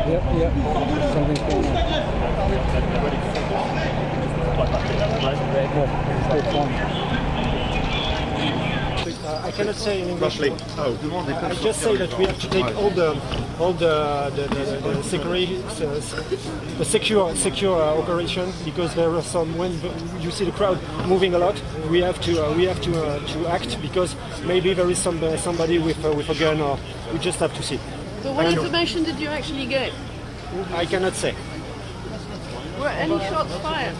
Yeah. Something's going on. I cannot say in English. Roughly. I just say that we have to take all the secure operation, because there are some, when you see the crowd moving a lot, we have to act, because maybe there is somebody with a gun, or we just have to see. But what information did you actually get? I cannot say. Were any shots fired?